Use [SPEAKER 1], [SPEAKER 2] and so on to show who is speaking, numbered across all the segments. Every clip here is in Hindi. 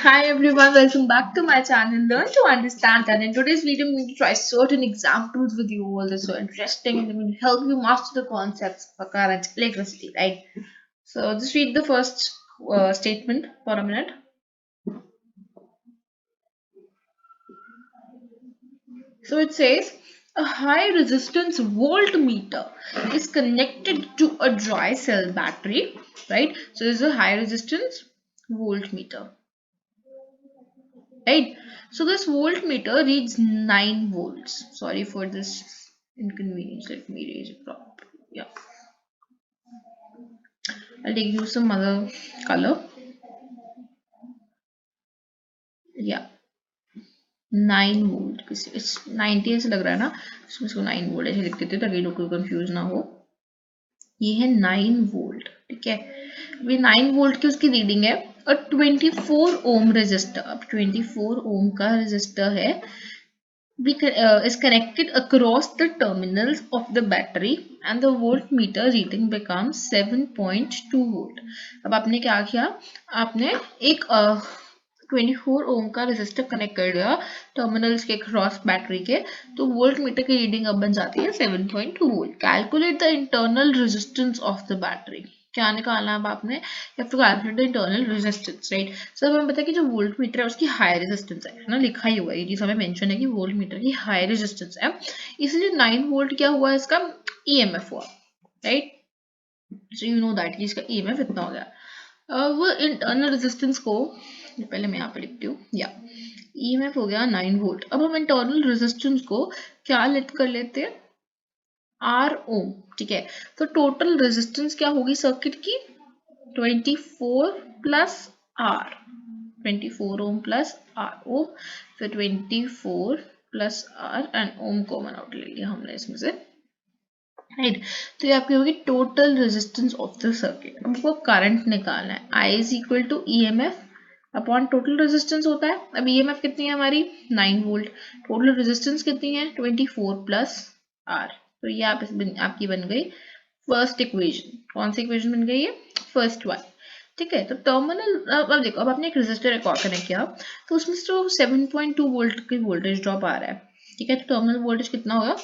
[SPEAKER 1] Hi everyone, welcome back to my channel Learn to Understand. And in today's video, I'm going to try certain examples with you. All this so interesting and I'm going to help you master the concepts of current electricity, right? So just read the first statement for a minute. So it says a high resistance voltmeter is connected to a dry cell battery, right? So this is a high resistance voltmeter, right? So this voltmeter reads 9 volts. Sorry for this inconvenience. Let me raise it properly. Yeah, I'll take you some other color. Yeah, 9 volt किसी इट्स 90 ऐसे लग रहा है ना, इसमें इसको 9 वोल्ट ऐसे लिख देते ताकि लोग को कंफ्यूज ना हो. ये है 9 वोल्ट, ठीक है. ये 9 वोल्ट की उसकी रीडिंग है. और 24 ओम रेजिस्टर, अब 24 ओम का रेजिस्टर है, is connected across the terminals of the battery and the voltmeter reading becomes 7.2 volt. अब आपने क्या किया, आपने एक 24 ओम का रेजिस्टर कनेक्ट कर दिया टर्मिनल्स के क्रॉस बैटरी के, तो वोल्ट मीटर की रीडिंग अब बन जाती है 7.2 volt. Calculate the internal resistance of the battery. क्या निकालना है अब आपने, या फिर calculate the internal resistance, right. सब हमें पता है कि जो वोल्ट मीटर है उसकी हाई रेजिस्टेंस है ना, लिखा ही हुआ है ये चीज हमें मेंशन है कि वोल्ट मीटर की हाई रेजिस्टेंस है, इसलिए 9 वोल्ट क्या हुआ, इसका ईएमएफ हुआ, right. So you know that इसका ईएमएफ इतना हो गया. अब इंटरनल रेजिस्टेंस को पहले मैं यहाँ पे लिखती हूँ, या ईएमएफ हो गया 9 वोल्ट. अब हम इंटरनल रेजिस्टेंस को क्या लेट कर लेते हैं, आर ओम, ठीक है. तो टोटल रेजिस्टेंस क्या होगी सर्किट की, 24 plus R, 24 ohm plus R ohm, फिर 24 plus R and ohm common out ले लिया हमने इसमें से, राइट. तो ये आपकी होगी total resistance of the circuit. हमको करंट निकालना है, I is equal to E M F upon total resistance होता है. अब ई एम एफ कितनी है हमारी 9 वोल्ट, टोटल रेजिस्टेंस कितनी है 24 प्लस आर. तो ये आपकी बन गई फर्स्ट इक्वेशन. कौन सी इक्वेशन बन गई है, फर्स्ट वन, ठीक है. तो टर्मिनल, अब देखो, अब आपने एक रेजिस्टर एक और कनेक्ट किया, तो उसमें से तो 7.2 वोल्ट की वोल्टेज ड्रॉप आ रहा है, ठीक है. तो टर्मिनल वोल्टेज कितना होगा,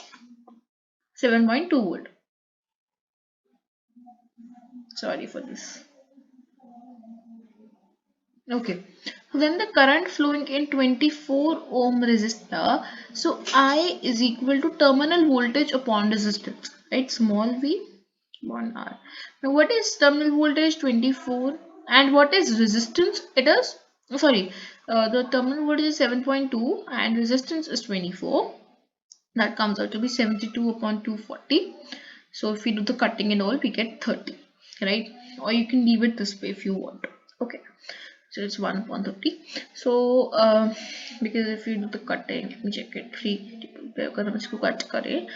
[SPEAKER 1] 7.2 volt. Sorry for this. Okay. So then the current flowing in 24 ohm resistor. So I is equal to terminal voltage upon resistance, right? Small v upon R. Now what is terminal voltage, 24, and what is resistance? It is, oh, sorry, the terminal voltage is 7.2 and resistance is 24. That comes out to be 72 upon 240. So if we do the cutting and all, we get 30, right? Or you can leave it this way if you want. Okay, so it's 1 upon 30. So because if you do the cutting, let me check it. 3 अगर हम इसको cut करें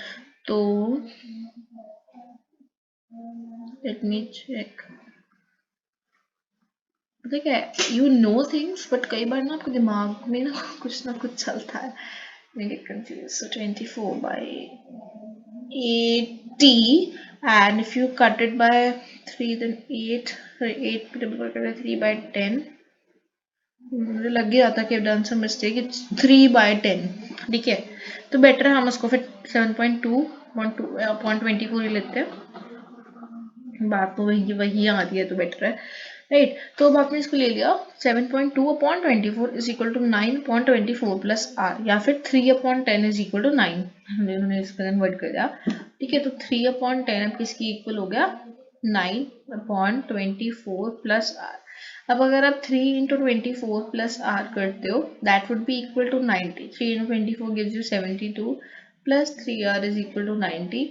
[SPEAKER 1] तो let me check. ठीक है, you know things, but कई बार ना आपके दिमाग में ना कुछ चलता है. I get confused. So 24 by 80, and if you cut it by 3 then 8, sorry 8 3 by 10. मुझे लग गया था कि I've done some mistake. It's 3 by 10, ठीक है. तो बेटर है हम उसको फिर 7.2 अपॉन 24 ही लेते हैं. बात तो वही आ रही है, तो बेटर है, राइट. तो अब आपने इसको ले लिया 7.2 upon 24 is equal to 9 upon 24 plus R, या फिर 3 अपॉन 10 इज इक्वल टू 9. हमने इसको कन्वर्ट कर दिया, ठीक है. तो 3 अपॉन 10 अब किसकी इक्वल हो गया, 9 अपॉन 24 प्लस आर. अब अगर आप 3 इंटू 24 प्लस आर करते हो, that would be equal to 90. 3 into 24 gives you 72 plus 3r is equal to 90.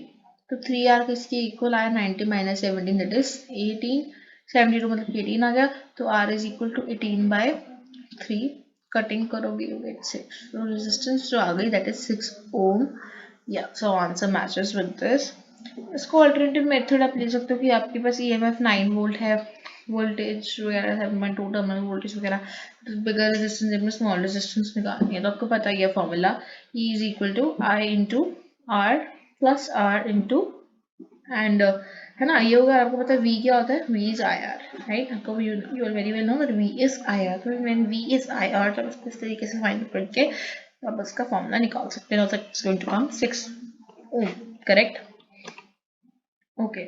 [SPEAKER 1] तो 3r किसकी इक्वल आया, 90 माइनस 17 दैट इज 18. 72 मतलब 18 आ गया, तो r is equal to 18 by 3. Cutting करोगे यू गेट 6. तो रेजिस्टेंस जो आ गई दैट इज 6 ओम. या so answer matches with this. इसको अल्टरनेटिव मेथड आप ले सकते हो कि आपके पास ईएमएफ 9 वोल्ट है, वोल्टेज वगैरह 7.2 टर्मिनल वोल्टेज वगैरह, बिगर रेजिस्टेंस में स्मॉल रेजिस्टेंस निकालनी है, तो आपको पता ही है formula, E is equal to I into R plus R into, and है ना। ये होगा, आपको पता है v क्या होता है, v is I R, right. आपको you are very well know that v is I R, तो when v is I R तो उसको इस तरीके से फाइंड करके आप उसका फॉर्मूला निकाल सकते हैं। It's going to come 6 ohm, correct. Okay.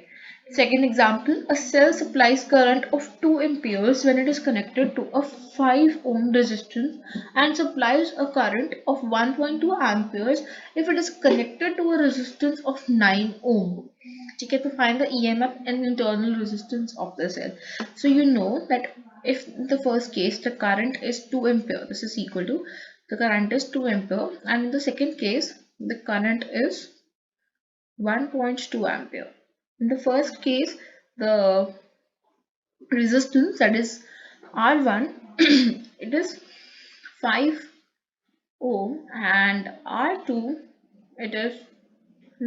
[SPEAKER 1] Second example, a cell supplies current of 2 amperes when it is connected to a 5 ohm resistance and supplies a current of 1.2 amperes if it is connected to a resistance of 9 ohm. Okay, to find the EMF and internal resistance of the cell. So you know that if in the first case the current is 2 ampere, this is equal to the current is 2 ampere, and in the second case the current is 1.2 ampere. In the first case, the resistance, that is R1, it is 5 ohm, and R2 it is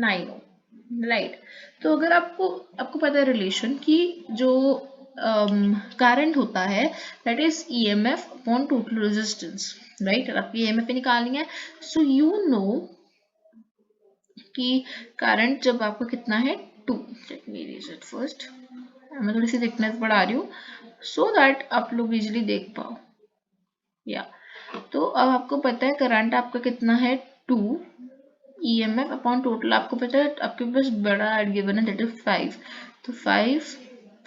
[SPEAKER 1] 9 ohm, right. तो अगर आपको आपको पता है रिलेशन कि जो करंट होता है that is EMF upon total resistance, right. आपको ईएमएफ निकालनी है, सो यू नो कि करंट जब आपका कितना है 2, let me read it first, मैं थोड़ी सी थिकनेस बढ़ा रही हूँ सो दैट आप लोग इजीली देख पाओ। या तो अब आपको पता है करंट आपका कितना है 2, ईएमएफ अपॉन टोटल आपको पता है, आपके पास बड़ा एड गिवन है दैट इज 5, तो 5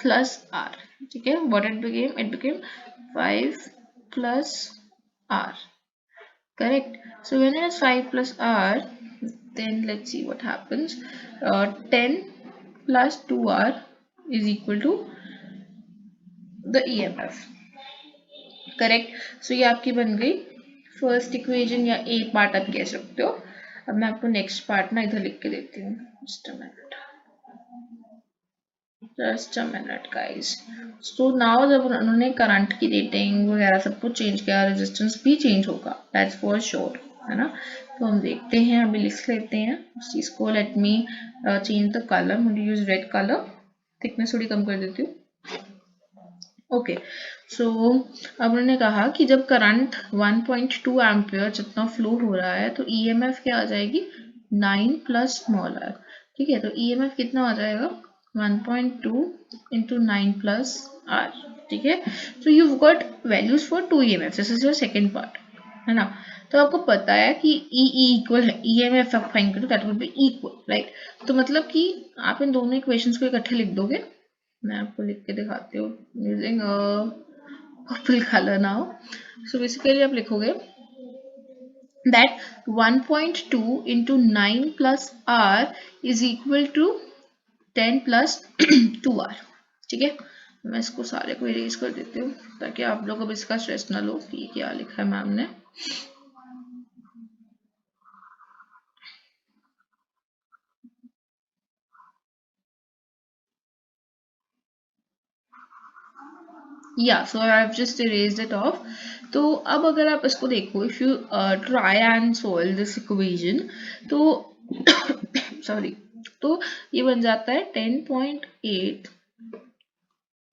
[SPEAKER 1] प्लस आर, ठीक है। What it became 5 plus R, correct. So when it is 5 plus r, then let's see what happens. 10 plus 2r is equal to the EMF, correct. So ये आपकी बन गई फर्स्ट इक्वेशन, या ए पार्ट आप कह सकते हो। अब मैं आपको नेक्स्ट पार्ट ना इधर लिख के देती हूँ, just a minute guys. So now जब उन्होंने करंट की रेटिंग वगैरह सब कुछ चेंज किया, रेजिस्टेंस भी चेंज होगा, दैट्स फॉर श्योर, है ना। तो हम देखते हैं, अभी लिख लेते हैं उस चीज को। Let me change the colour, मुझे यूज रेड कलर, थिकनेस थोड़ी कम कर देती हूँ। ओके, सो अब उन्होंने कहा कि जब करंट 1.2 एम्पियर जितना फ्लो हो रहा है तो ईएमएफ क्या आ जाएगी 9 प्लस स्मॉल आर, ठीक है। तो ईएमएफ कितना आ जाएगा 1.2 इंटू 9 प्लस आर, ठीक है। तो you got values for 2 EMF, this is your second part, है ना। तो आपको पता है कि ई इक्वल है ईएमएफ आप फाइंड करो that will be equal, right. तो मतलब कि आप इन दोनों इक्वेशंस को इकट्ठे लिख दोगे, मैं आपको लिख के दिखाती हूँ using purple colour now. So basically आप लिखोगे that 1.2 into 9 plus r is equal to 10 plus 2r, ठीक है। मैं इसको सारे को इरेज कर देती हूँ ताकि आप लोग अब इसका स्ट्रेस ना लो कि क्या लिखा है मैम ने। या so I have just erased it off. तो अब अगर आप इसको देखो, if you try and solve this equation, तो सॉरी, तो ये बन जाता है 10.8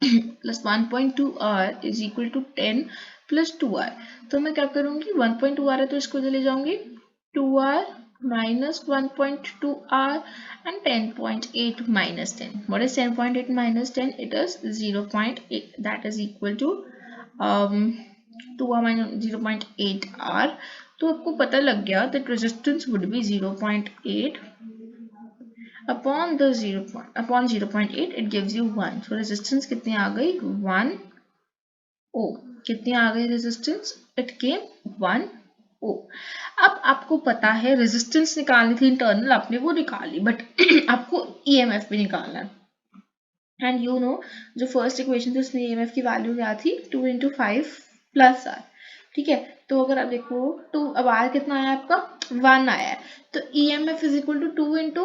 [SPEAKER 1] plus 1.2 R is equal to 10 plus 2 R. तो मैं क्या करूंगी, 1.2 आर है तो इसको चले जाऊंगी 2 are minus 1.2 r and 10.8 minus 10. What is 10.8 minus 10? It is 0.8, that is equal to 2 r minus 0.8 r. तो आपको पता लग गया that resistance would be 0.8 upon the 0.8 it gives you 1. So resistance कितनी आ गई 1 ohm. कितनी आ गई resistance? It came 1 ohm. अब आपको पता है रेजिस्टेंस निकालनी थी इंटरनल, आपने वो निकाली, बट आपको ईएमएफ भी निकालना है। एंड यू नो जो फर्स्ट इक्वेशन थी उसमें ईएमएफ की वैल्यू क्या थी 2 इंटू 5 प्लस आर, ठीक है। तो अगर आप देखो 2, अब आर कितना आया आपका 1 आया है, तो EMF is equal to 2 into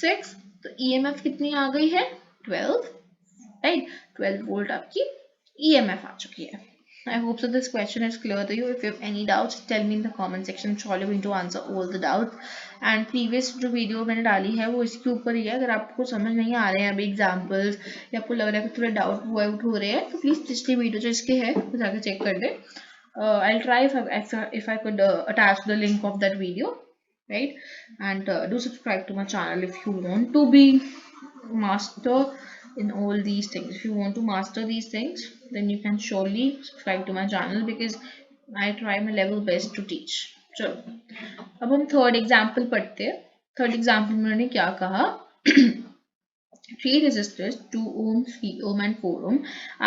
[SPEAKER 1] 6, तो ईएमएफ कितनी आ गई है 12, राइट। 12 वोल्ट आपकी ईएमएफ आ चुकी है। I hope so this question is clear to you. If you have any doubts, tell me in the comment section. I'm surely going to answer all the doubts. And previous जो वीडियो मैंने डाली है वो इसके ऊपर ही है। अगर आपको समझ नहीं आ रहे हैं अभी एग्जाम्पल्स, या आपको लग रहा है कि थोड़े डाउट आउट हो रहे हैं, तो प्लीज़ पिछली वीडियो जो इसके है वो जाकर चेक कर दें। I'll try if I could attach the link of that video, right? And do subscribe to my channel if you want to be master in all these things. If you want to master these things, then you can surely subscribe to my channel because I try my level best to teach. चलो अब हम थर्ड एग्जाम्पल पढ़ते हैं. थर्ड एग्जाम्पल में उन्होंने क्या कहा, three resistors 2 ohm 3 ohm and 4 ohm,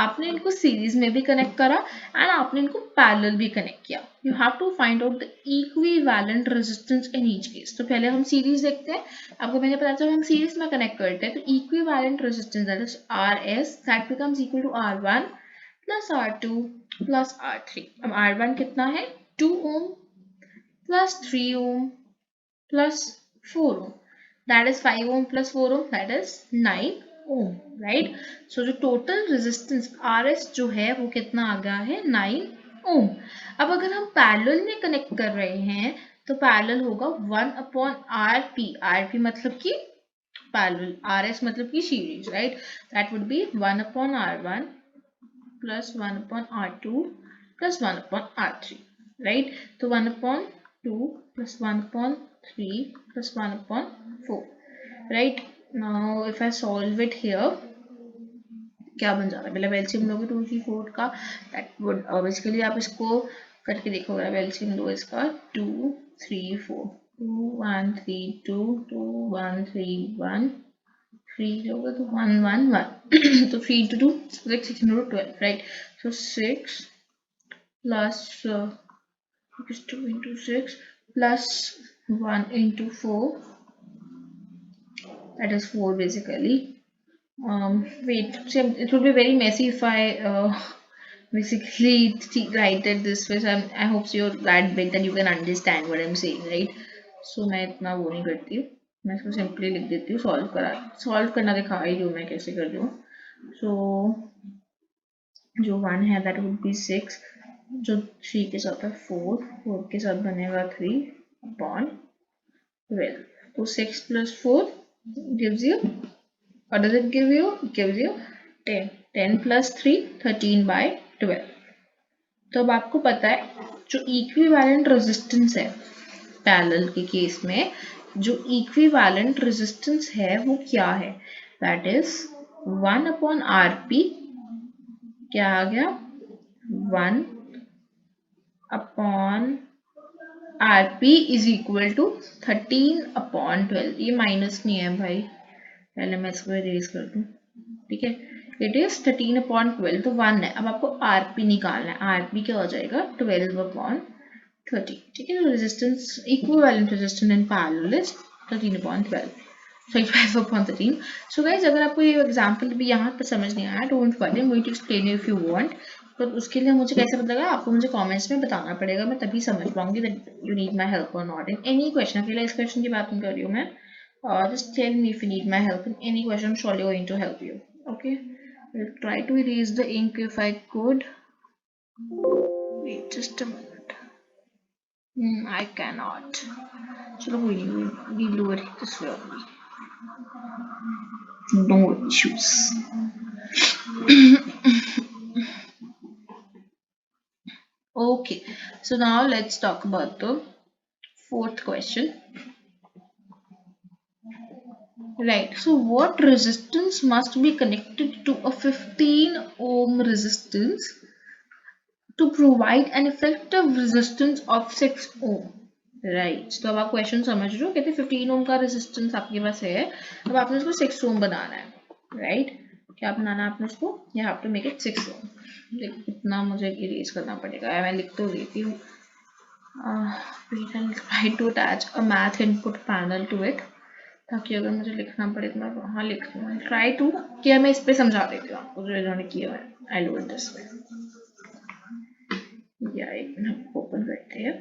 [SPEAKER 1] आपने इनको सीरीज में भी कनेक्ट करा एंड आपने इनको पैरेलल भी कनेक्ट किया. You have to find out the equivalent resistance in each case. तो पहले हम सीरीज देखते हैं. आपको मैंने पता चला हम सीरीज में कनेक्ट करते हैं तो equivalent resistance that is RS that becomes equal to R1 plus R2 plus R3. अब R1 कितना है 2 ohm plus 3 ohm plus 4 ohm, that is 5 ohm plus 4 ohm, that is 9 ohm, right? So जो total resistance RS जो है वो कितना आ गया है 9 ohm. अब अगर हम पैरेलल में कनेक्ट कर रहे हैं तो पैरेलल होगा 1 upon RP. RP मतलब कि पैरेलल, RS मतलब कि series, right? That would be 1 upon R1 plus 1 upon R2 plus 1 upon R3, right? So 1 upon 2 plus 1 upon 3 plus 1 upon 4, right? Now if I solve it here, क्या बन जाता है, पहले एलसीएम लोगे 2 3 4 का, दैट वुड बेसिकली आप इसको करके देखोगे. एलसीएम लो इसका 2 3 4 2 1 3 2 2 1 3 1 3 होगा तो 1 1 1 तो 3 into 2 6 6 into 12, right? So 6 plus 2 into 6 plus 1 into 4, that is 4 basically. Wait, it would be very messy if I basically write it this way. So I hope so you're that big that you can understand what I'm saying, right? So मैं इतना वो नहीं करती हूँ, मैं इसको सिंपली लिख देती हूँ. सॉल्व करना दिखा ही जो मैं कैसे कर रही हूँ. सो जो 1 है दैट वुड बी 6, जो 3 के साथ है 4, 4 के साथ बनेगा 3 अपॉन 12. तो 6 plus 4 gives you, what does it give you? It gives you 10. 10 plus 3 13 by 12. तो अब आपको पता है जो इक्विवेलेंट रेजिस्टेंस है पैरेलल के केस में, जो इक्विवेलेंट रेजिस्टेंस है वो क्या है, दैट इज 1 अपॉन RP. क्या आ गया 1 upon RP is equal to 13 upon 12. ये माइनस नहीं है भाई, पहले मैं इसको इरेज कर दूं, ठीक है. इट इज 13 अपॉन 12 तो 1 है. अब आपको RP निकालना है. RP क्या हो जाएगा 12 अपॉन 30, ठीक है. तो resistance equivalent resistance in parallel is 13 upon 12, sorry 12 upon 13. So guys अगर आपको ये एग्जांपल भी यहाँ पर समझ नहीं आया, don't worry, I am going to explain if you want. पर उसके लिए मुझे कैसे पता लगा, आपको मुझे कमेंट्स में बताना पड़ेगा, मैं तभी समझ पाऊंगी that you need my help और नॉट. इन एनी क्वेश्चन, अकेले इस क्वेश्चन की बात नहीं कर रही हूँ मैं. Just tell me if you need my help in any question. I'm surely going to help you. Okay. I'll try to erase the ink if I could. Wait just a minute. I cannot. Chalo, we'll do it this way only. No issues. Okay. So now let's talk about the fourth question. Right, so what resistance must be connected to a 15 ohm resistance to provide an effective resistance of 6 ohm? Right, तो अब आप क्वेश्चन समझ रहे हो. कहते हैं 15 ओम का रेजिस्टेंस आपके पास है, अब आपने उसको 6 ओम बनाना है, राइट? क्या बनाना है आपने उसको, you have to make it 6 ohm. इतना मुझे इरेज करना पड़ेगा, मैं लिख तो देती हूँ. we can try to attach a math input panel to it, ताकि अगर मुझे लिखना पड़े तो मैं वहाँ लिख लूँ. ट्राई टू क्या मैं इस पे समझा देती हूँ आपको जो इन्होंने किया है. I do it this way. या एक मिनट ओपन करते हैं.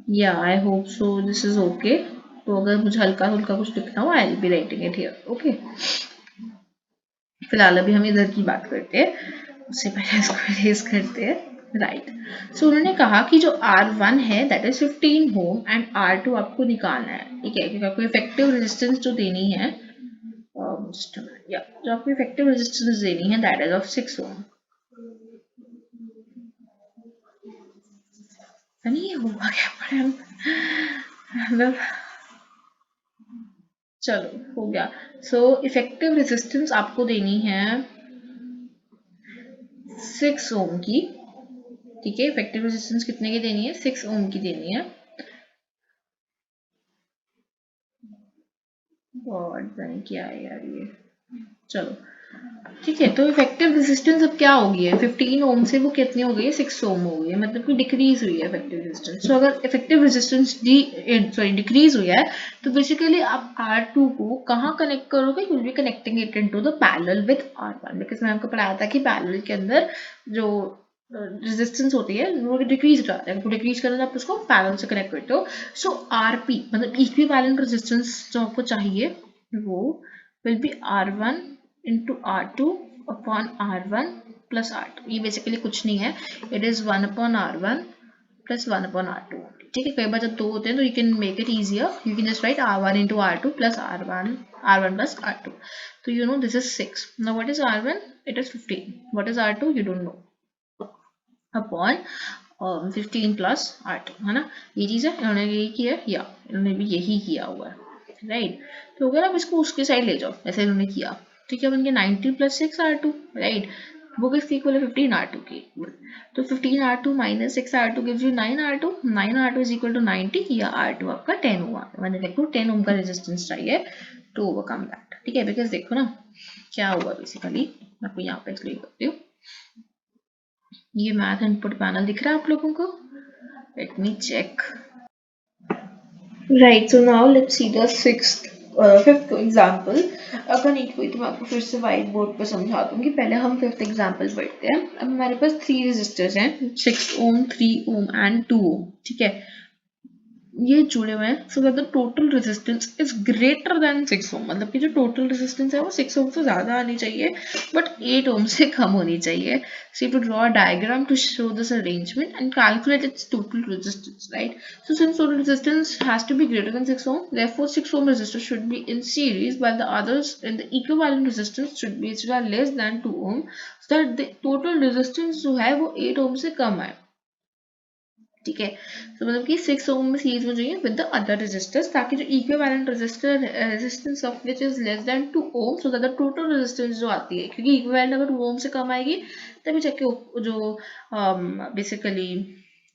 [SPEAKER 1] Yeah, I hope so. This is okay. तो अगर मुझे हल्का हल्का कुछ लिखना हो, I will be writing it here. Okay, फिलहाल अभी हम इधर की बात करते हैं, उससे पहले इसको इरेज करते हैं. राइट, सो उन्होंने कहा कि जो R1 है that is 15 ohm and R2 आपको निकालना है, ठीक है. क्योंकि आपको इफेक्टिव रेजिस्टेंस जो देनी है, जो आपको इफेक्टिव रेजिस्टेंस देनी है दैट इज ऑफ 6 ओम. नहीं होगा क्या पड़े मतलब चलो हो गया। सो इफेक्टिव रेजिस्टेंस आपको देनी है 6 ओम की, ठीक है। इफेक्टिव रेजिस्टेंस कितने की देनी है? 6 ओम की देनी है। गॉड जाने क्या है यार ये। चलो ठीक है, तो इफेक्टिव रेजिस्टेंस अब क्या हो गई है? 15 ओम से वो कितनी हो गई है? 6 ओम हो गई है, मतलब कि डिक्रीज हुई है इफेक्टिव रेजिस्टेंस। तो अगर इफेक्टिव रेजिस्टेंस डिक्रीज हुई है तो बेसिकली आप R2 को कहाँ कनेक्ट करोगे? You will be connecting it into the parallel with R1, because मैंने आपको पढ़ाया था कि पैरेलल के अंदर जो रेजिस्टेंस होती है वो डिक्रीज कराता है, तो डिक्रीज करना आप उसको पैरेलल से कनेक्ट करते हो। सो आरपी मतलब इक्विवेलेंट रेजिस्टेंस जो आपको चाहिए वो will be R1 into R2 upon R1 plus R2। ये बेसिकली कुछ नहीं है, it is 1 upon R1 plus 1 upon R2। ठीक है, कई बार जब दो होते हैं तो you can make it easier, you can just right R1 into R2 plus R1 plus R2। तो you know this is 6। Now what is R1? It is 15। What is R2? You don't know, upon 15 plus R2, है ना। ये चीज़ है, इन्होंने यही किया है या इन्होंने भी यही किया हुआ है, राइट। तो अगर आप इसको उसके साइड ले जाओ जैसे इन्होंने किया, ठीक है, बन गया 90 प्लस 6 R2, राइट। वो किसकी इक्वल है? 15 R2 की। तो 15 R2 minus 6 R2 gives you 9 R2। 9 R2 is equal to 90 या R2 आपका 10 ओम आता है। मैंने देखो 10 ओम का रेजिस्टेंस चाहिए टू ओवरकम दैट, ठीक है। बिकॉज देखो ना क्या हुआ बेसिकली, मैं आपको यहाँ पे एक्सप्लेन करती हूँ। ये मैथ इनपुट पैनल दिख रहा है आप लोगों को? Let me check. Right, so now let's see the fifth example. अगर नहीं कोई तो मैं आपको फिर से व्हाइट बोर्ड पर समझा दूंगी। पहले हम फिफ्थ एग्जांपल पढ़ते हैं। अब हमारे पास 3 रेजिस्टर्स हैं, 6 ओम, 3 ओम एंड 2 ओम, ठीक है। ये जुड़े हुए हैं, सो that the total resistance is greater than 6 ओम। मतलब कि जो टोटल रेजिस्टेंस है वो 6 ओम से ज्यादा आनी चाहिए बट 8 ओम से कम होनी चाहिए। So you have to draw a diagram to show this arrangement and calculate its total resistance, right? So since total resistance has to be greater than 6 ohm, therefore 6 ohm resistor should be in series while the others in the equivalent resistance should be less than 2 ohm, so that the total resistance जो है वो 8 ohm से कम आए, ठीक है। तो मतलब कि 6 ओम में सीरीज में चाहिए विद द अदर रेजिस्टर्स, ताकि जो equivalent resistance of which is less than 2 ohm, so that the total resistance जो आती है, क्योंकि इक्विवेलेंट अगर 2 ओम से कम आएगी तभी जाके जो बेसिकली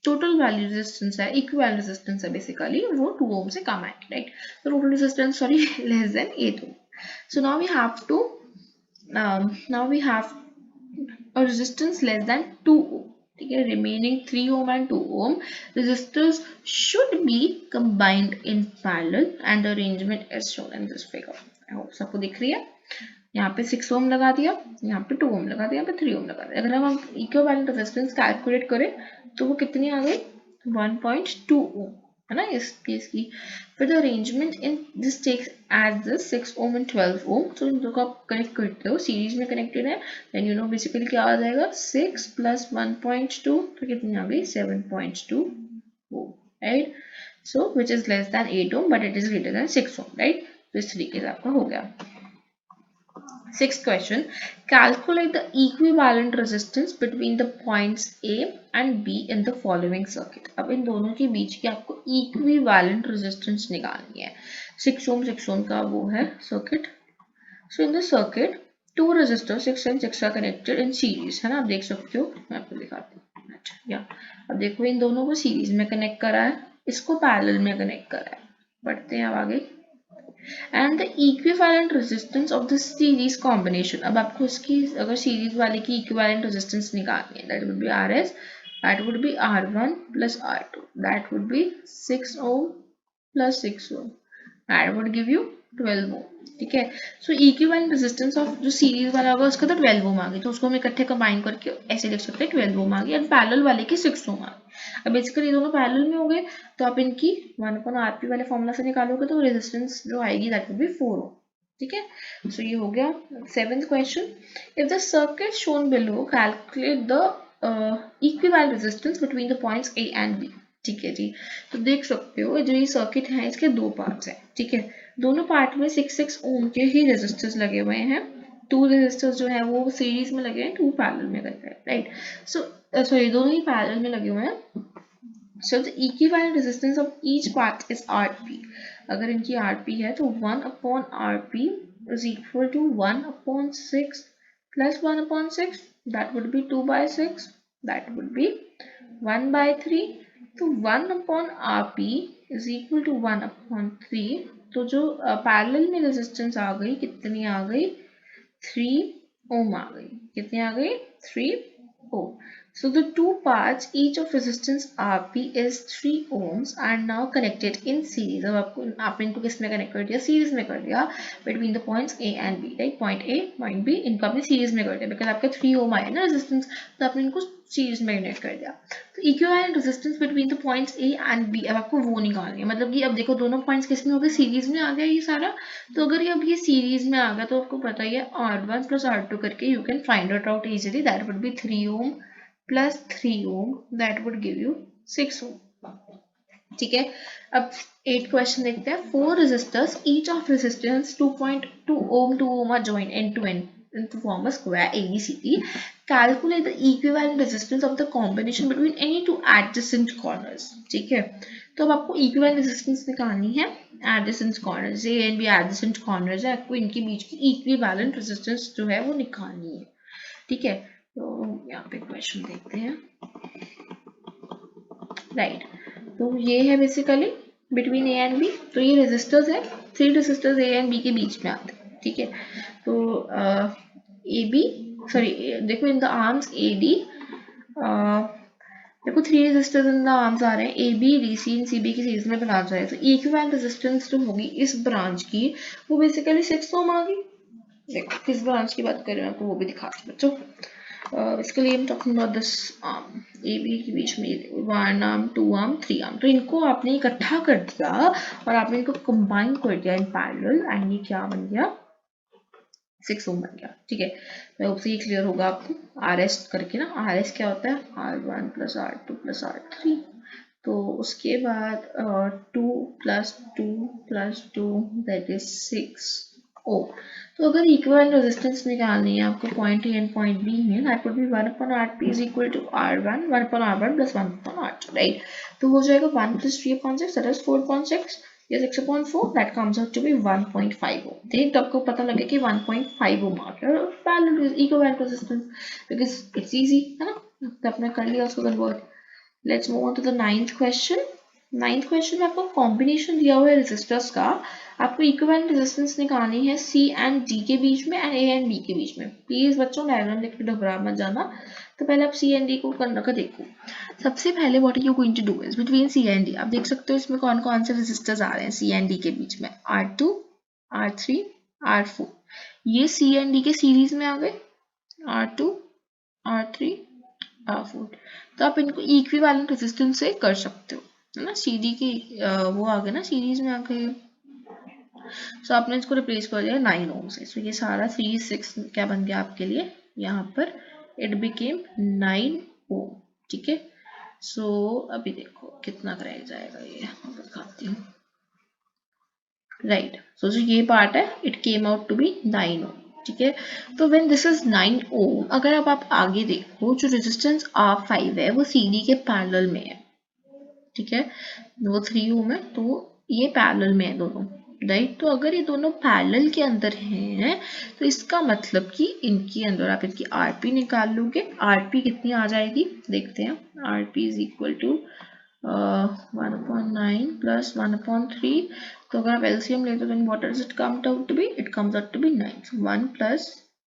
[SPEAKER 1] टोटल वैल्यू रेजिस्टेंस है, इक्विवेलेंट रेजिस्टेंस है बेसिकली, वो 2 ओम से कम आएगी, राइट। तो total resistance sorry less than 8 ohm. So now we have a resistance less than 2 ohm, ठीक है। remaining 3 ohm and 2 ohm resistors should be combined in parallel and the arrangement is shown in this figure। I hope सबको दिख रही है। यहाँ पे 6 ओम लगा दिया, यहाँ पे 2 ओम लगा दिया, यहाँ पे 3 ओम लगा दिया। अगर हम इक्विवेलेंट रेजिस्टेंस कैलकुलेट करें तो वो कितनी आ गई? 1.2 ओम, है ना इस केस की। फिर the arrangement in this takes as this 6 ohm and 12 ohm, तो इन दो को आप कनेक्ट करते हो, सीरीज में कनेक्टेड है, देन यू नो बेसिकली क्या आ जाएगा 6 प्लस 1.2, तो कितनी आ गई? 7.2 ohm, right. So which is less than 8 ohm but it is greater than 6 ohm, right. तो इस तरीके से आपका हो गया। Sixth question, calculate the equivalent resistance between the points A and B in the following circuit। अब इन दोनों के बीच की आपको equivalent resistance निकालनी है। 6 ohm 6 ohm का वो है circuit। So in the circuit, two resistors 6 and 6 are connected in series, है ना। आप देख सकते हो, मैं आपको दिखाती हूँ। या अब देखो इन दोनों को सीरीज में कनेक्ट करा है, इसको पैरेलल में कनेक्ट करा है। बढ़ते हैं अब आगे। And the equivalent resistance of the series combination. अब आपको इसकी अगर सीरीज वाले की इक्विवेलेंट रेजिस्टेंस निकालनी है, that would be R S, that would be R1 plus R2, that would be 6 ohm plus 6 ohm, that would give you 12 ohm, ठीक है। सो इक्विवेलेंट रेजिस्टेंस ऑफ जो सीरीज वाला होगा उसका तो 12 ओम आ गई, तो उसको हम इकट्ठे कंबाइन करके ऐसे लिख सकते हैं 12 ओम आ गई, एंड पैरेलल वाले की 6 ओम आ गई। अब बेसिकली दोनों पैरेलल में हो गए तो आप इनकी 1/RP वाले फॉर्मूला से निकालोगे तो रेजिस्टेंस जो आएगी दैट विल बी 4 ओम, ठीक है। सो ये हो गया। Seventh question, if the circuit shown below calculate the equivalent resistance between the points A and B, ठीक है जी। तो देख सकते हो जो ये सर्किट है इसके दो पार्ट्स हैं, ठीक है। दोनों पार्ट में 6 ओम के ही रेजिस्टर्स लगे हुए हैं, 2 रेजिस्टर्स जो है वो सीरीज में लगे हैं, 2 पैरेलल में लगे हैं, राइट। सो सॉरी दोनों ही पैरेलल में लगे हुए हैं। So the equivalent resistance of each part is Rp. अगर इनकी Rp है तो 1 upon Rp is equal to 1 upon 6 plus 1 upon 6. That would be 2 by 6. That would be 1 by 3. तो 1 upon Rp is equal to 1 upon 3. तो जो पैरेलल में रेजिस्टेंस आ गई कितनी आ गई 3 ohm आ गई. कितनी आ गई 3 ohm. So the two parts each of resistance Rp is 3 ohms and now connected in series. अब आपने इनको किस में कनेक्ट कर दिया सीरीज में कर दिया between the points A and B, right? Point A, point B, इनको आपने सीरीज में कर दिया because आपका 3 ohm आया ना रेजिस्टेंस, तो आपने इनको सीरीज में कनेक्ट कर दिया. तो equivalent resistance between the points A and B, अब आपको वो निकालनी है. मतलब कि अब देखो दोनों पॉइंट्स किस में हो गए सीरीज में आ गया ये सारा. तो अगर ये अब ये सीरीज में आ गया तो आपको पता ही है R1 plus R2 करके you can find it out easily. That would be 3 ohm plus 3 ohm, that would give you 6 ohm. ठीक है. अब 8 क्वेश्चन देखते हैं. 4 resistors each of resistance 2.2 ohm 2 ohm are joined end to end to form a square ABCD. Calculate the equivalent resistance of the combination between any two adjacent corners. ठीक है. तो अब आपको equivalent resistance निकालनी है adjacent corners. A and B adjacent corners है, आपको इनके बीच की equivalent resistance जो है वो निकालनी है. ठीक है. तो यहाँ पे क्वेश्चन देखते हैं. राइट. तो ये है basically between A and B. तो ये रेजिस्टर्स है, 3 रेजिस्टर्स ए एंड बी के बीच में आते हैं. ठीक है. तो ए बी सॉरी देखो in the arms A D देखो 3 रेजिस्टर्स इन द आर्म्स आ रहे हैं A B D C in C B की सीरीज में बना जाए. तो इक्विवेलेंट रेजिस्टेंस जो होगी इस ब्रांच की वो बेसिकली 6 ओम आ गई. देखो किस ब्रांच की बात कर रहे हैं आपको वो भी दिखाती हूँ बच्चों. इसके लिए हम talking about this arm A B के बीच में 1 आर्म 2 आर्म 3 आर्म. तो इनको आपने इकट्ठा कर दिया और आपने इनको कंबाइन कर दिया इन पैरेलल एंड ये क्या बन गया 6 ओम बन गया. ठीक है. मैं होप से ये क्लियर होगा आपको. आर एस करके ना आर एस क्या होता है R1 plus R2 plus R3. तो उसके बाद 2 plus 2 plus 2 that is 6 ओम. तो अगर इक्विवेलेंट रेजिस्टेंस निकालनी है आपको point A and point B में that would be 1 upon Rp is equal to R1 1 upon R1 plus 1 upon R2, right. तो हो जाएगा 1 plus 3 upon 6 that is 4 upon 6 या 6 upon 4 that comes out to be 1.5 ohm. ठीक. तो आपको पता लगे कि 1.5 ohm आ गया parallel equivalent resistance because it's easy है ना. तो आपने कर लिया उसको convert. Let's move on to the 9th question. 9th question में आपको कॉम्बिनेशन दिया हुआ है रेजिस्टर्स का. आपको इक्विवेलेंट रेजिस्टेंस निकालनी है सी एंड डी के बीच में एंड ए एंड बी के बीच में. प्लीज बच्चों डायग्राम देख के घबरा मत जाना. तो पहले आप सी एंड डी को करने का देखो. सबसे पहले what are you going to do is between C and D आप देख सकते हो इसमें कौन कौन से रेजिस्टर्स आ रहे हैं सी एंड डी के बीच में R2 R3 R4. ये सी एंड डी के सीरीज में आ गए R2 R3 R4. तो आप इनको इक्विवेलेंट रेजिस्टेंस से कर सकते हो है ना. सी डी की वो आ गए ना सीरीज में आ गए. सो आपने इसको रिप्लेस कर दिया 9 ओम से. सो ये सारा 3 6 क्या बन गया आपके लिए यहाँ पर इट बिकेम 9 ओम. ठीक है. सो अभी देखो कितना कराया जाएगा ये मैं दिखाती हूँ. राइट. सो जो ये पार्ट है it came out to be 9 ohm. ठीक है. तो व्हेन दिस इज 9 ओम अगर अब आप आगे देखो जो रेजिस्टेंस R5 है वो CD के पैरेलल में है. ठीक है. वो 3 ओम है तो ये पैरेलल में है दोनों, राइट. तो अगर ये दोनों पैरेलल के अंदर हैं तो इसका मतलब कि इनके अंदर आप इनकी Rp निकाल लोगे. Rp कितनी आ जाएगी देखते हैं. Rp is equal to 1/9 plus 1/3. तो अगर आप LCM लेते हो तो what does it come out to be? It comes out to be 9. So 1 plus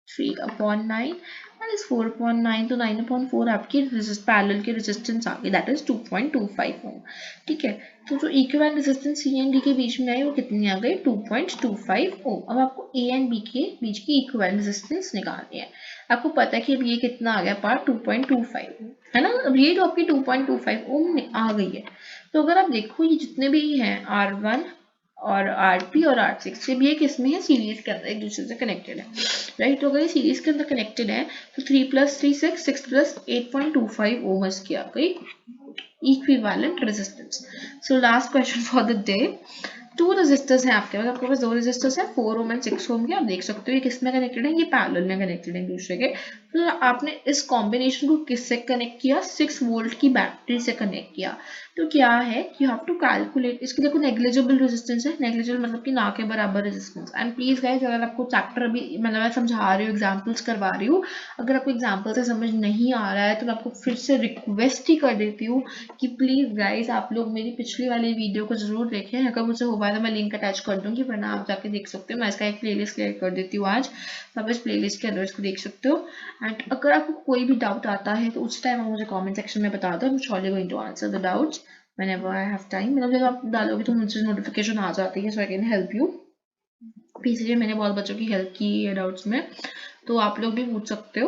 [SPEAKER 1] 3/9 and is 4/9. तो 9/4 आपकी पैरेलल के रेजिस्टेंस आ गई दैट इज 2.25 ओम. ठीक है. तो जो equivalent resistance C and D के बीच में आई वो कितनी आ गई 2.25 ओम. अब आपको ए एंड बी के बीच की इक्विवेलेंट रेजिस्टेंस निकालनी है. आपको पता है कि अब ये कितना आ गया पार्ट 2.25 है ना. अब ये तो आपकी 2.25 ओम आ गई है. तो अगर आप देखो ये जितने भी हैं R1 और Rp और R6 ये भी ये किस में है सीरीज के अंदर एक दूसरे से कनेक्टेड है, राइट. तो अगर ये सीरीज के अंदर कनेक्टेड है तो 3 plus 3 6 6 plus 8.25 ओम की आ गई equivalent resistance. So last question for the day. 2 resistors हैं आपके पास. आपके पास 2 रेजिस्टर्स हैं 4 ओम एंड 6 ओम के. आप देख सकते हो ये किस में कनेक्टेड है ये पैरेलल में कनेक्टेड है एक दूसरे के. तो आपने इस कॉम्बिनेशन को किससे कनेक्ट किया, 6 वोल्ट की बैटरी से कनेक्ट किया। तो क्या है, यू हैव टू कैलकुलेट, इसकी देखो नेग्लिजिबल रेजिस्टेंस है, नेग्लिजिबल मतलब कि ना के बराबर रेजिस्टेंस। एंड प्लीज गाइस, अगर आपको चैप्टर अभी मतलब मैं समझा रही हूँ, एग्जांपल्स करवा रही हूँ, अगर आपको एग्जांपल से समझ नहीं आ रहा है तो मैं आपको फिर से रिक्वेस्ट ही कर देती हूँ कि प्लीज गाइस आप लोग मेरी पिछली वाली वीडियो को जरूर देखें, अगर मुझसे हो पाए तो मैं लिंक अटैच कर दूंगी, वरना आप जाके देख सकते हो, मैं इसका एक प्लेलिस्ट क्रिएट कर देती हूँ आज, तो आप इस प्लेलिस्ट के अंदर इसको देख सकते हो। एंड अगर आपको कोई भी डाउट आता है तो उस टाइम आप मुझे कमेंट सेक्शन में बता दो, I am surely going to answer the doubts whenever I have time। मतलब जब आप डालोगे तो मुझे नोटिफिकेशन आ जाती है, सो आई कैन हेल्प यू। इसीलिए मैंने बहुत बच्चों की हेल्प की है डाउट्स में, तो आप लोग भी पूछ सकते हो।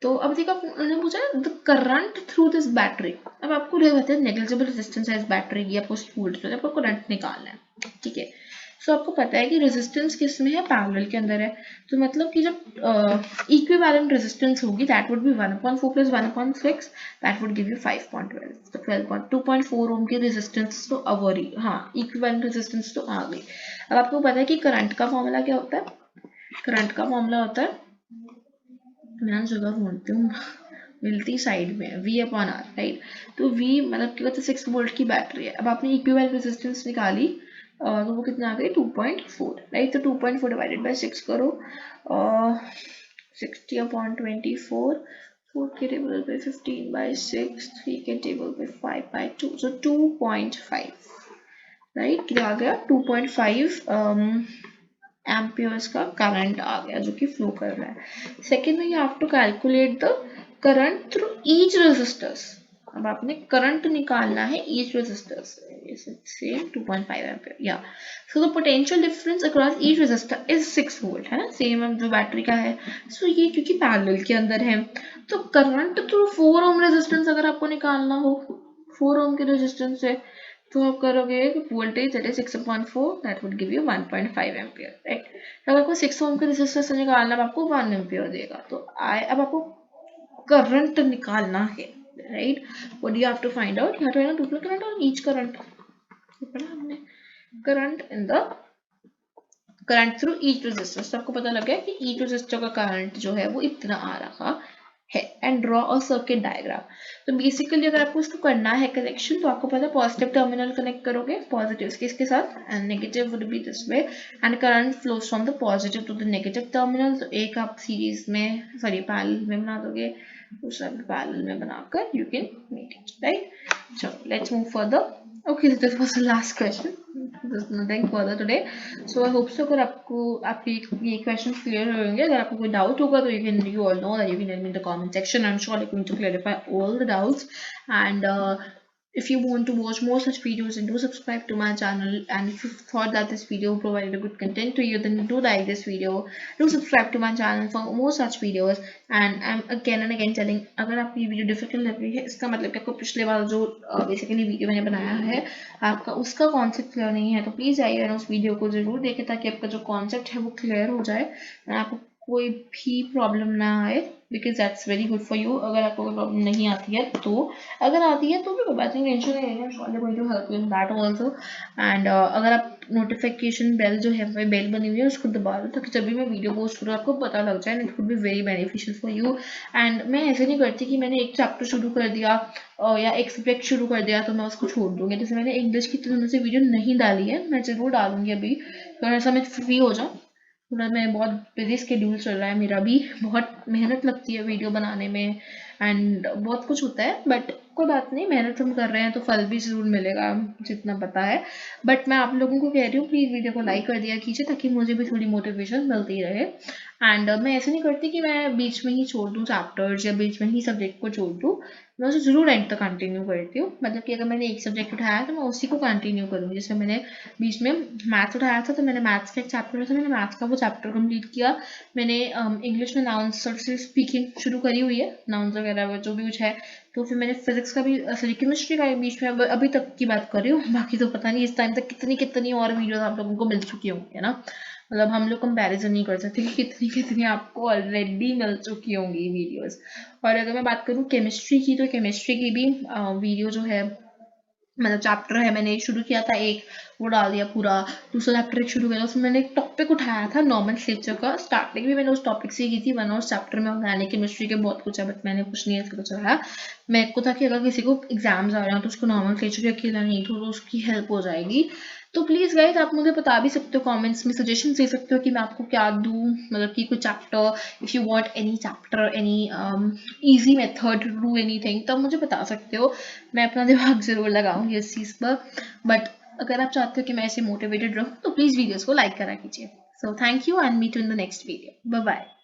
[SPEAKER 1] तो अब देखो उन्होंने पूछा the current through this battery. अब आपको कहते हैं नेग्लिजिबल रेजिस्टेंस है इस बैटरी की, आपको वोल्ट पे आपको करंट निकालना है, ठीक है। सो आपको पता है कि रेजिस्टेंस किस में है, पैरेलल के अंदर है। तो मतलब कि जब इक्विवेलेंट रेजिस्टेंस होगी that would B 1/4 plus 1/6, that would give you 5.12। तो 2.4 ओम की रेजिस्टेंस तो अवरी, हाँ इक्विवेलेंट रेजिस्टेंस तो आ गई। अब आपको पता है कि करंट का फॉर्मूला क्या होता है, करंट का फॉर्मूला होता है, मैं जगह ढूंढती हूँ, मिलती साइड में V/R, राइट। तो V मतलब क्या होता है, 6 वोल्ट की बैटरी है। अब आपने इक्विवेलेंट रेजिस्टेंस निकाली, तो वो कितना आ गई 2.4, राइट। तो 2.4 डिवाइडेड बाय 6 करो, 60/24, 4 के टेबल पे 15/6, 3 के टेबल पे 5/2, सो 2.5, राइट। क्या आ गया 2.5 एम्पियर्स का करंट आ गया जो कि फ्लो कर रहा है। सेकेंड में you have to calculate the current through each resistors. अब आपने करंट निकालना है ईच रेजिस्टर्स, सेम 2.5 एम्पियर, या so the potential difference across each resistor is 6 volt, है ना, सेम जो बैटरी का है। सो ये क्योंकि पैरेलल के अंदर है, तो करंट थ्रू 4 ओम रेजिस्टेंस अगर आपको निकालना हो, 4 ओम के रेजिस्टेंस से, तो आप करोगे voltage that is 6/4, that would give you 1.5 ampere, right. अगर आपको 6 ओम के रेजिस्टर से निकालना है आपको 1 एम्पियर देगा। तो अब आपको करंट निकालना है, right. What do you have to find out, you have to find out total current और ईच करंट, पढ़ा हमने, current in the current through each resistor. तो आपको पता लग गया कि ईच रेजिस्टर का करंट जो है वो इतना आ रहा है। And draw a circuit diagram. तो बेसिकली अगर आपको इसको करना है कनेक्शन, तो आपको पता है पॉजिटिव टर्मिनल कनेक्ट करोगे पॉजिटिव किसके साथ, and negative would be this way, and current flows from the positive to the negative terminal. तो एक आप सीरीज में, सॉरी पैरेलल में बना दोगे, दूसरा भी पैरेलल में बनाकर you can make it, right. चलो let's move further. Okay, this was the last question. There's nothing further today. So I hope so अगर आपको आपके ये क्वेश्चन क्लियर होंगे। अगर आपको कोई डाउट होगा तो you all know that you can tell me in the comment section. I'm sure I'm going to clarify all the doubts. And if you want to watch more such videos, then do subscribe to my channel. And if you thought that this video provided a good content to you, then do like this video, do subscribe to my channel for more such videos. And I'm again and again telling, अगर आपको ये वीडियो डिफिकल्ट लग रही है, इसका मतलब कि आपको पिछले बार जो बेसिकली वीडियो मैंने बनाया है आपका उसका कॉन्सेप्ट क्लियर नहीं है, तो प्लीज़ आइए और उस वीडियो को ज़रूर देखें ताकि आपका जो कॉन्सेप्ट है वो क्लियर हो जाए, आपको कोई भी प्रॉब्लम ना आए, because that's very good for you. अगर आपको कोई प्रॉब्लम नहीं आती है तो, अगर आती है तो भी कोई बात नहीं, टेंशन नहीं है, I going to help you in that also. And अगर आप नोटिफिकेशन बेल जो है बेल बनी हुई है उसको दबा दो ताकि जब भी मैं वीडियो पोस्ट करूँ आपको पता लग जाए, and it would be very beneficial for you. And मैं ऐसे नहीं करती कि मैंने एक चैप्टर शुरू कर दिया या एक सब्जेक्ट शुरू कर दिया तो मैं उसको छोड़ दूँगी। जैसे मैंने इंग्लिश की तरह से वीडियो नहीं डाली है, मैं ज़रूर डालूंगी अभी, थोड़ा सा मैं फ्री हो जाऊँ, थोड़ा मैं बहुत बिजी स्केड्यूल चल रहा है मेरा भी, बहुत मेहनत लगती है वीडियो बनाने में एंड बहुत कुछ होता है, बट कोई बात नहीं, मेहनत हम कर रहे हैं तो फल भी ज़रूर मिलेगा जितना पता है। बट मैं आप लोगों को कह रही हूँ प्लीज़ वीडियो को लाइक कर दिया कीजिए ताकि मुझे भी थोड़ी मोटिवेशन मिलती रहे। एंड मैं ऐसे नहीं करती कि मैं बीच में ही छोड़ दूँ चैप्टर्स या बीच में ही सब्जेक्ट को छोड़ दूँ, मैं उसे ज़रूर एंड तक कंटिन्यू करती हूँ। मतलब कि अगर मैंने एक सब्जेक्ट उठाया तो मैं उसी को कंटिन्यू करूँगी। जैसे मैंने बीच में मैथ्स उठाया था तो मैंने मैथ्स का एक चैप्टर था, मैंने मैथ्स का वो चैप्टर कंप्लीट किया। मैंने इंग्लिश में नाउन्स से स्पीकिंग शुरू करी हुई है, नाउन्स वगैरह जो भी कुछ है। तो फिर मैंने फिजिक्स का भी, सॉरी केमिस्ट्री का बीच में अभी तक की बात कर रही हूँ, बाकी तो पता नहीं इस टाइम तक कितनी और वीडियोस आप लोगों को मिल चुकी होंगी, है ना। मतलब हम लोग कंपैरिजन नहीं कर सकते कि कितनी आपको ऑलरेडी मिल चुकी होंगी वीडियोस। और अगर मैं बात करूँ केमिस्ट्री की, तो केमिस्ट्री की भी वीडियो जो है मतलब चैप्टर है, मैंने शुरू किया था एक, वो डाल दिया पूरा। दूसरा चैप्टर एक शुरू किया था, उसमें मैंने एक टॉपिक उठाया था नॉमेनक्लेचर का, स्टार्टिंग भी मैंने उस टॉपिक से की थी। वन और चैप्टर में ऑर्गेनिक केमिस्ट्री के बहुत कुछ है, बट मैंने कुछ नहीं ऐसा कुछ चलाया। मेरे को था कि अगर किसी को एग्जाम्स आ रहे हैं तो उसको नॉमेनक्लेचर अकेला नहीं तो उसकी हेल्प हो जाएगी। तो प्लीज़ गाइस आप मुझे बता भी सकते हो कमेंट्स में, सजेशन दे सकते हो कि मैं आपको क्या दूँ, मतलब कि कोई chapter, if you want any chapter, any easy method to do anything, तब मुझे बता सकते हो। मैं अपना दिमाग ज़रूर लगाऊंगी इस चीज़ पर। बट अगर आप चाहते हो कि मैं ऐसे मोटिवेटेड रहूँ तो प्लीज़ वीडियोज़ को लाइक करा कीजिए। So thank you and meet you in the next video. Bye bye.